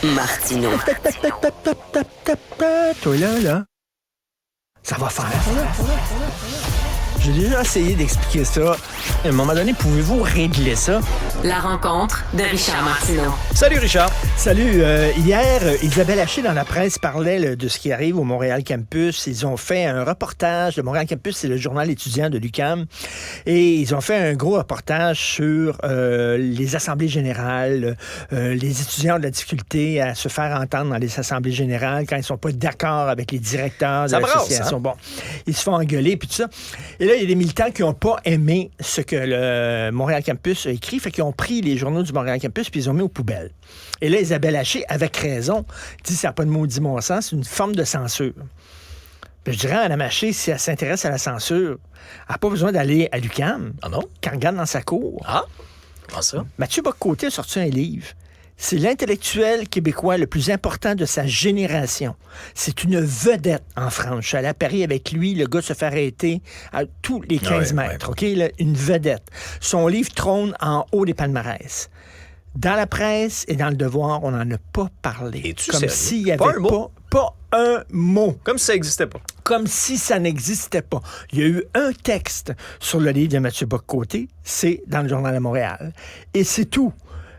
Martineau. Toi là, ça va faire. J'ai déjà essayé d'expliquer ça. À un moment donné, pouvez-vous régler ça? La rencontre de Richard Martineau. Salut Richard. Salut. Hier, Isabelle Haché dans la presse parlait de ce qui arrive au Montréal Campus. Ils ont fait un reportage. Le Montréal Campus, c'est le journal étudiant de l'UQAM. Et ils ont fait un gros reportage sur les assemblées générales. Les étudiants ont de la difficulté à se faire entendre dans les assemblées générales quand ils sont pas d'accord avec les directeurs de l'association. Bon, ils se font engueuler puis tout ça. Et là, il y a des militants qui n'ont pas aimé ce que le Montréal Campus a écrit, fait qu'ils ont pris les journaux du Montréal Campus puis ils ont mis aux poubelles. Et là, Isabelle Haché, avec raison, dit ça n'a pas de maudit bon sens, c'est une forme de censure. Puis je dirais à Mme Haché, si elle s'intéresse à la censure, elle n'a pas besoin d'aller à l'UQAM. Ah non? Qu'elle regarde dans sa cour. Ah, comment ça? Mathieu Bock-Côté a sorti un livre. C'est l'intellectuel québécois le plus important de sa génération. C'est une vedette en France. Je suis allé à Paris avec lui. Le gars se fait arrêter à tous les 15 mètres. OK? Là, une vedette. Son livre trône en haut des palmarès. Dans la presse et dans le Devoir, on n'en a pas parlé. Es-tu comme sérieux? s'il n'y avait Pas un mot? pas un mot. Comme si ça n'existait pas. Comme si ça n'existait pas. Il y a eu un texte sur le livre de Mathieu Bock-Côté. C'est dans le Journal de Montréal. Et c'est tout.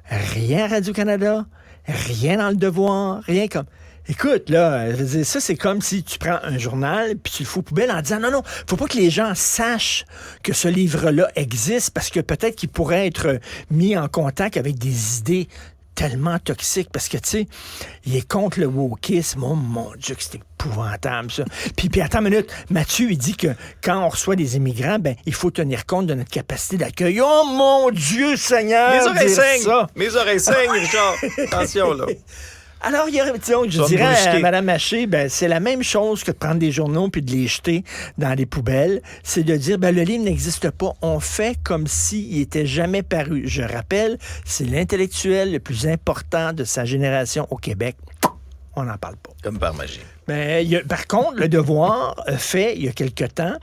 Rien à Radio-Canada, rien dans le Devoir, rien comme... Écoute, là, je veux dire, ça, c'est comme si tu prends un journal puis tu le fous aux poubelles en disant non, faut pas que les gens sachent que ce livre-là existe parce que peut-être qu'il pourrait être mis en contact avec des idées tellement toxiques parce que, tu sais, il est contre le wokisme. Oh mon Dieu, que c'est épouvantable, ça. Puis attends une minute, Mathieu, il dit que quand on reçoit des immigrants, ben il faut tenir compte de notre capacité d'accueil. Oh mon Dieu, Seigneur! Mes oreilles saignent! Ça. Mes oreilles saignent, Richard! Attention, là. Alors, je dirais à Mme Haché, ben, c'est la même chose que de prendre des journaux puis de les jeter dans les poubelles. C'est de dire, ben, le livre n'existe pas. On fait comme s'il n'était jamais paru. Je rappelle, c'est l'intellectuel le plus important de sa génération au Québec. On n'en parle pas. Comme par magie. Ben, par contre, le Devoir fait, il y a quelque temps,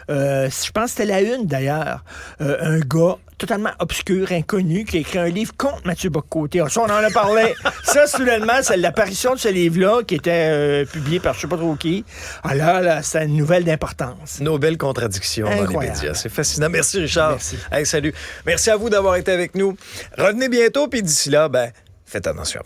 je pense que c'était la une d'ailleurs, un gars totalement obscur, inconnu, qui a écrit un livre contre Mathieu Bock-Côté. Ça, on en a parlé. Ça, soudainement, c'est l'apparition de ce livre-là qui était publié par je sais pas trop qui. Alors là, c'est une nouvelle d'importance. Nos belles contradictions dans les médias. C'est fascinant. Merci, Richard. Merci. Hey, salut. Merci à vous d'avoir été avec nous. Revenez bientôt, puis d'ici là, ben, faites attention.